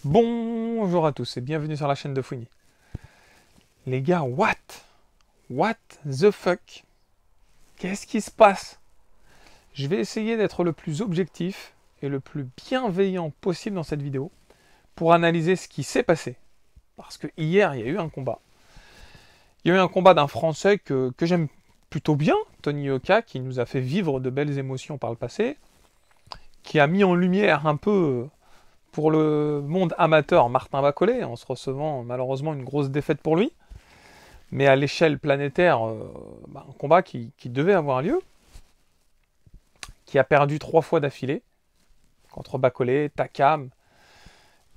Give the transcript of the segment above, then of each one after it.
Bonjour à tous et bienvenue sur la chaîne de Fouini. Les gars, what the fuck? Qu'est-ce qui se passe? Je vais essayer d'être le plus objectif et le plus bienveillant possible dans cette vidéo pour analyser ce qui s'est passé. Parce que hier, il y a eu un combat. Il y a eu un combat d'un Français que j'aime plutôt bien, Tony Yoka, qui nous a fait vivre de belles émotions par le passé, qui a mis en lumière un peu... pour le monde amateur, Martin Bacolé, en se recevant malheureusement une grosse défaite pour lui. Mais à l'échelle planétaire, un combat qui devait avoir lieu, qui a perdu 3 fois d'affilée, contre Bacolé, Takam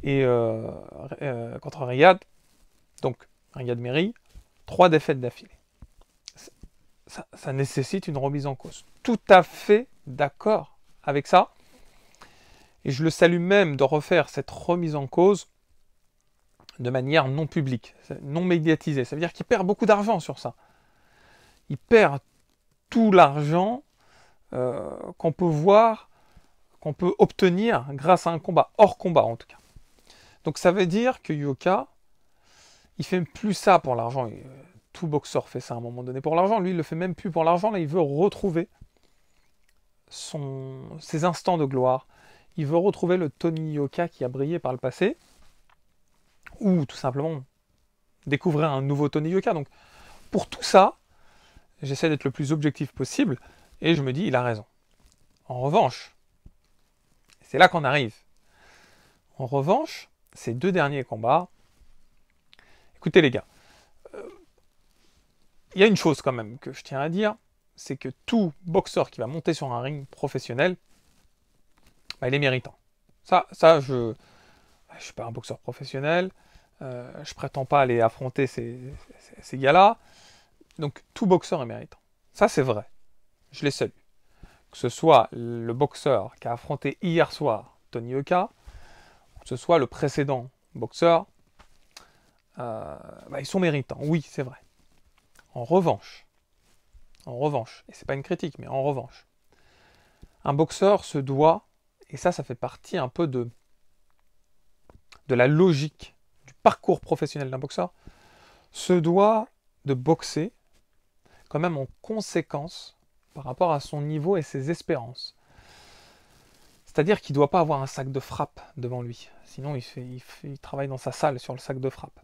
et contre Riyad. Donc, Riyad Merhi, 3 défaites d'affilée. Ça nécessite une remise en cause. Tout à fait d'accord avec ça. Et je le salue même de refaire cette remise en cause de manière non publique, non médiatisée. Ça veut dire qu'il perd beaucoup d'argent sur ça. Il perd tout l'argent qu'on peut voir, qu'on peut obtenir grâce à un combat, hors combat en tout cas. Donc ça veut dire que Yoka, il fait plus ça pour l'argent. Tout boxeur fait ça à un moment donné pour l'argent. Lui, il le fait même plus pour l'argent. Là, il veut retrouver ses instants de gloire. Il veut retrouver le Tony Yoka qui a brillé par le passé, ou tout simplement découvrir un nouveau Tony Yoka. Donc, pour tout ça, j'essaie d'être le plus objectif possible, et je me dis, il a raison. En revanche, c'est là qu'on arrive. En revanche, ces 2 derniers combats, écoutez les gars, il y a une chose quand même que je tiens à dire, c'est que tout boxeur qui va monter sur un ring professionnel, il est méritant. Je ne suis pas un boxeur professionnel, je prétends pas aller affronter ces gars-là, donc tout boxeur est méritant. Ça c'est vrai, je les salue. Que ce soit le boxeur qui a affronté hier soir Tony Yoka, que ce soit le précédent boxeur, ils sont méritants, oui c'est vrai. En revanche, et c'est pas une critique, mais en revanche, un boxeur se doit, et ça fait partie un peu de la logique du parcours professionnel d'un boxeur, se doit de boxer quand même en conséquence par rapport à son niveau et ses espérances. C'est-à-dire qu'il ne doit pas avoir un sac de frappe devant lui. Sinon, il travaille dans sa salle sur le sac de frappe.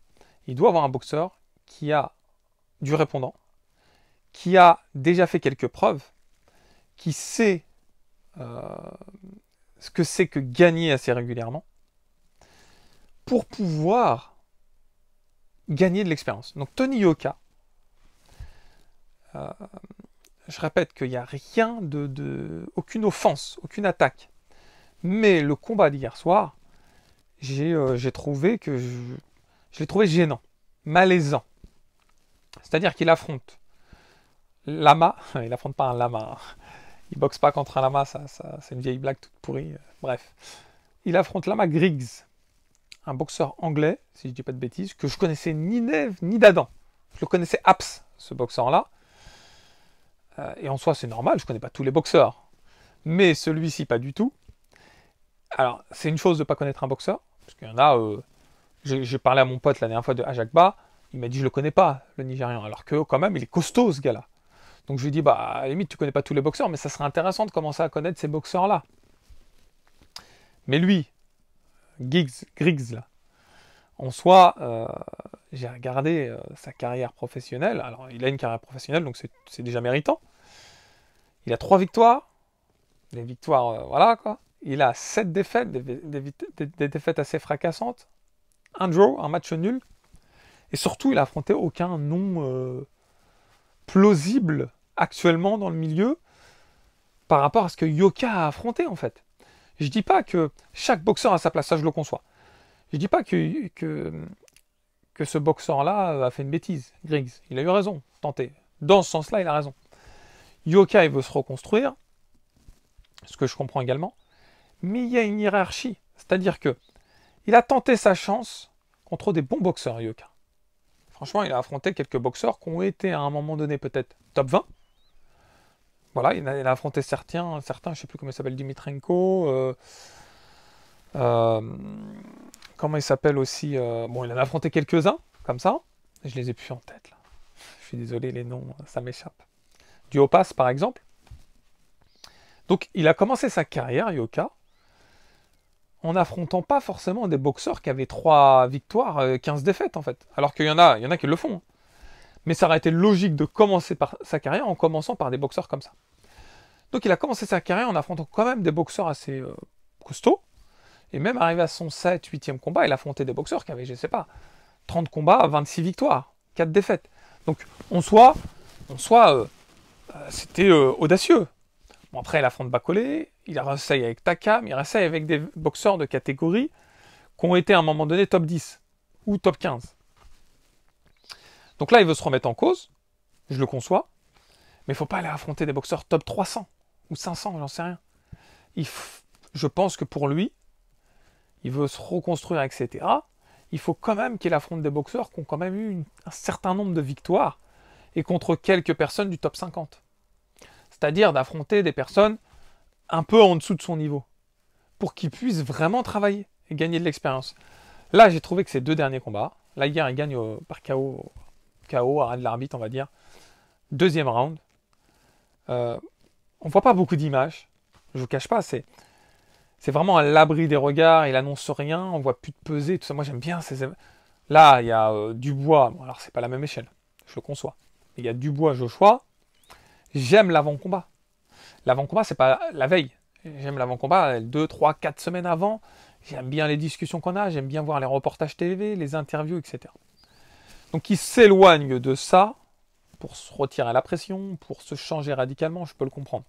Il doit avoir un boxeur qui a du répondant, qui a déjà fait quelques preuves, qui sait ce que c'est que gagner assez régulièrement, pour pouvoir gagner de l'expérience. Donc Tony Yoka, je répète qu'il n'y a rien aucune offense, aucune attaque. Mais le combat d'hier soir, j'ai trouvé que je l'ai trouvé gênant, malaisant. C'est-à-dire qu'il affronte Lama, il affronte pas un lama, il boxe pas contre un lama, ça c'est une vieille blague toute pourrie, bref. Il affronte Lama Griggs, un boxeur anglais, si je dis pas de bêtises, que je connaissais ni d'Ève ni d'Adam. Je le connaissais abs, ce boxeur-là. Et en soi, c'est normal, je connais pas tous les boxeurs. Mais celui-ci, pas du tout. Alors, c'est une chose de ne pas connaître un boxeur, parce qu'il y en a... j'ai parlé à mon pote la dernière fois de Ajakba, il m'a dit je le connais pas, le Nigérian, alors que quand même, il est costaud, ce gars-là. Donc je lui ai dit, à la limite, tu connais pas tous les boxeurs, mais ça serait intéressant de commencer à connaître ces boxeurs-là. Mais lui, Griggs, là, en soi, j'ai regardé sa carrière professionnelle. Alors, il a une carrière professionnelle, donc c'est déjà méritant. Il a 3 victoires. Des victoires, voilà, quoi. Il a 7 défaites, des défaites assez fracassantes. Un draw, un match nul. Et surtout, il a affronté aucun nom plausible actuellement dans le milieu par rapport à ce que Yoka a affronté, en fait. Je dis pas que chaque boxeur a sa place, ça je le conçois. Je dis pas que ce boxeur-là a fait une bêtise, Griggs. Il a eu raison, tenter. Dans ce sens-là, il a raison. Yoka, il veut se reconstruire, ce que je comprends également, mais il y a une hiérarchie. C'est-à-dire que il a tenté sa chance contre des bons boxeurs, Yoka. Franchement, il a affronté quelques boxeurs qui ont été à un moment donné peut-être top 20. Voilà, il a affronté certains, je ne sais plus comment il s'appelle, Dimitrenko, comment il s'appelle aussi bon, il en a affronté quelques-uns, comme ça. Je les ai plus en tête, là. Je suis désolé, les noms, ça m'échappe. Duhaupas, par exemple. Donc, il a commencé sa carrière, Yoka, en affrontant pas forcément des boxeurs qui avaient 3 victoires, 15 défaites, en fait. Alors qu'il y en a qui le font. Hein. Mais ça aurait été logique de commencer par sa carrière en commençant par des boxeurs comme ça. Donc, il a commencé sa carrière en affrontant quand même des boxeurs assez costauds. Et même arrivé à son 7, 8e combat, il a affronté des boxeurs qui avaient, je sais pas, 30 combats, 26 victoires, 4 défaites. Donc, c'était audacieux. Bon, après, il affronte Bacolé, il réessaye avec Takam, il réessaye avec des boxeurs de catégorie qui ont été à un moment donné top 10 ou top 15. Donc là, il veut se remettre en cause, je le conçois, mais il ne faut pas aller affronter des boxeurs top 300 ou 500, j'en sais rien. Je pense que pour lui, il veut se reconstruire, etc. Il faut quand même qu'il affronte des boxeurs qui ont quand même eu un certain nombre de victoires et contre quelques personnes du top 50. C'est-à-dire d'affronter des personnes un peu en dessous de son niveau pour qu'il puisse vraiment travailler et gagner de l'expérience. Là, j'ai trouvé que ces 2 derniers combats, là hier, il gagne par KO, arrêt de l'arbitre, on va dire. 2e round. On voit pas beaucoup d'images. Je vous cache pas, c'est vraiment à l'abri des regards. Il annonce rien, on voit plus de pesée, tout ça. Moi, j'aime bien ces. Là, il y a Dubois. Bon, alors c'est pas la même échelle, je le conçois. Il y a Dubois, Joshua. J'aime l'avant-combat. L'avant-combat, c'est pas la veille. J'aime l'avant-combat 2, 3, 4 semaines avant. J'aime bien les discussions qu'on a. J'aime bien voir les reportages TV, les interviews, etc. Donc, il s'éloigne de ça pour se retirer la pression, pour se changer radicalement. Je peux le comprendre.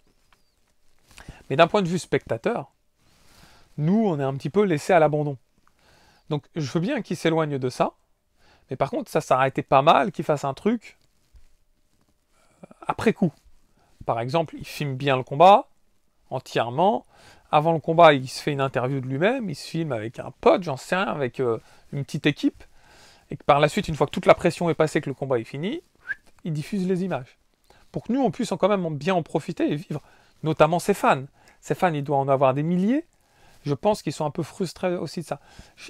Mais d'un point de vue spectateur, nous, on est un petit peu laissés à l'abandon. Donc, je veux bien qu'il s'éloigne de ça. Mais par contre, ça aurait été pas mal qu'il fasse un truc après coup. Par exemple, il filme bien le combat, entièrement. Avant le combat, il se fait une interview de lui-même, il se filme avec un pote, j'en sais rien, avec une petite équipe. Et que par la suite, une fois que toute la pression est passée, que le combat est fini, il diffuse les images. Pour que nous, on puisse quand même bien en profiter et vivre. Notamment ses fans. Ses fans, il doit en avoir des milliers. Je pense qu'ils sont un peu frustrés aussi de ça.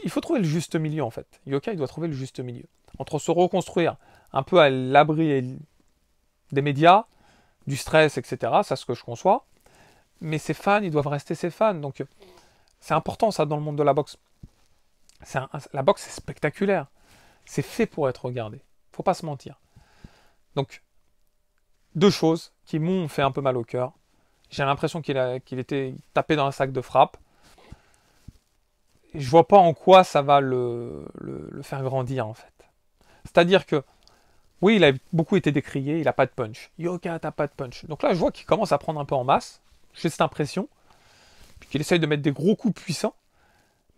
Il faut trouver le juste milieu, en fait. Yoka, il doit trouver le juste milieu. Entre se reconstruire un peu à l'abri des médias, du stress, etc. C'est ce que je conçois. Mais ses fans, ils doivent rester ses fans. Donc, c'est important, ça, dans le monde de la boxe. La boxe, c'est spectaculaire. C'est fait pour être regardé. Faut pas se mentir. Donc, 2 choses qui m'ont fait un peu mal au cœur. J'ai l'impression qu'il était tapé dans un sac de frappe. Et je vois pas en quoi ça va le faire grandir, en fait. C'est-à-dire que oui, il a beaucoup été décrié, il n'a pas de punch. Yoka, t'as pas de punch. Donc là, je vois qu'il commence à prendre un peu en masse. J'ai cette impression. Puis qu'il essaye de mettre des gros coups puissants.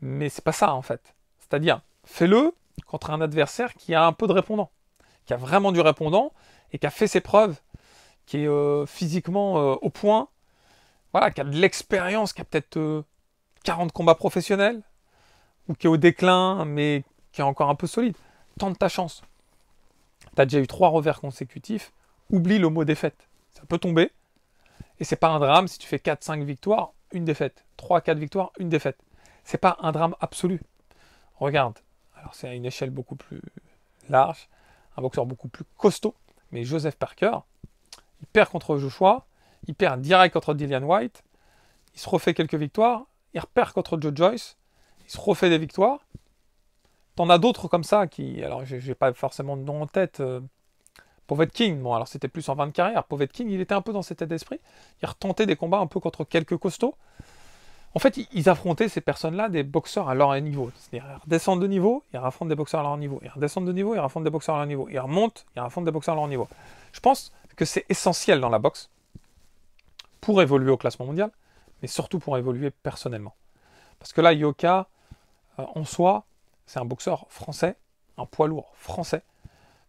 Mais c'est pas ça, en fait. C'est-à-dire, fais-le contre un adversaire qui a un peu de répondant. Qui a vraiment du répondant et qui a fait ses preuves. Qui est physiquement au point. Voilà, qui a de l'expérience, qui a peut-être 40 combats professionnels. Ou qui est au déclin, mais qui est encore un peu solide. Tente ta chance. Tu as déjà eu 3 revers consécutifs, oublie le mot défaite. Ça peut tomber. Et c'est pas un drame si tu fais 4-5 victoires, une défaite. 3-4 victoires, une défaite. C'est pas un drame absolu. Regarde. Alors c'est à une échelle beaucoup plus large. Un boxeur beaucoup plus costaud. Mais Joseph Parker, il perd contre Joshua. Il perd direct contre Dillian White. Il se refait quelques victoires. Il repère contre Joe Joyce. Il se refait des victoires. T'en as d'autres comme ça qui... Alors, je n'ai pas forcément de nom en tête. Povetkin, bon, alors c'était plus en fin de carrière. Povetkin, il était un peu dans cet état d'esprit. Il retentait des combats un peu contre quelques costauds. En fait, ils affrontaient ces personnes-là, des boxeurs à leur niveau. C'est-à-dire, ils redescendent de niveau, ils affrontent des boxeurs à leur niveau. Ils redescendent de niveau, ils affrontent des boxeurs à leur niveau. Ils remontent, ils affrontent des boxeurs à leur niveau. Je pense que c'est essentiel dans la boxe pour évoluer au classement mondial, mais surtout pour évoluer personnellement. Parce que là, Yoka, en soi, c'est un boxeur français, un poids lourd français.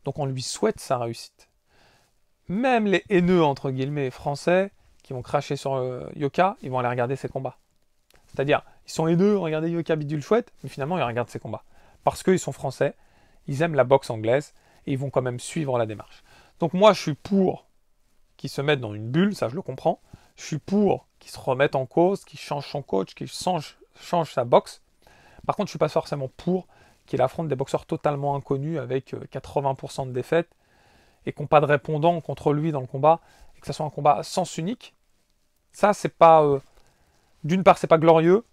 Donc on lui souhaite sa réussite. Même les haineux, entre guillemets, français, qui vont cracher sur Yoka, ils vont aller regarder ses combats. C'est-à-dire, ils sont haineux, regardez Yoka bidule chouette, mais finalement ils regardent ses combats. Parce qu'ils sont français, ils aiment la boxe anglaise, et ils vont quand même suivre la démarche. Donc moi je suis pour qu'ils se mettent dans une bulle, ça je le comprends. Je suis pour qu'ils se remettent en cause, qu'ils changent son coach, qu'ils changent sa boxe. Par contre, je suis pas forcément pour qu'il affronte des boxeurs totalement inconnus avec 80% de défaites et qui n'ont pas de répondant contre lui dans le combat, et que ce soit un combat à sens unique. Ça, c'est pas... d'une part, c'est pas glorieux,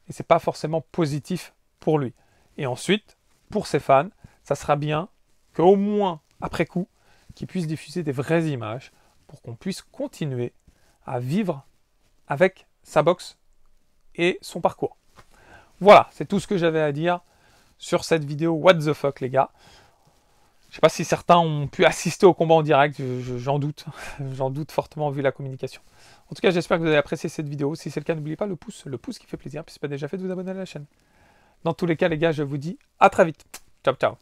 et c'est pas forcément positif pour lui. Et ensuite, pour ses fans, ça sera bien qu'au moins, après coup, qu'ils puissent diffuser des vraies images pour qu'on puisse continuer à vivre avec sa boxe et son parcours. Voilà, c'est tout ce que j'avais à dire sur cette vidéo What the fuck, les gars. Je sais pas si certains ont pu assister au combat en direct, j'en doute. J'en doute fortement vu la communication. En tout cas, j'espère que vous avez apprécié cette vidéo. Si c'est le cas, n'oubliez pas le pouce qui fait plaisir. Puis si ce n'est pas déjà fait, de vous abonner à la chaîne. Dans tous les cas, les gars, je vous dis à très vite. Ciao, ciao.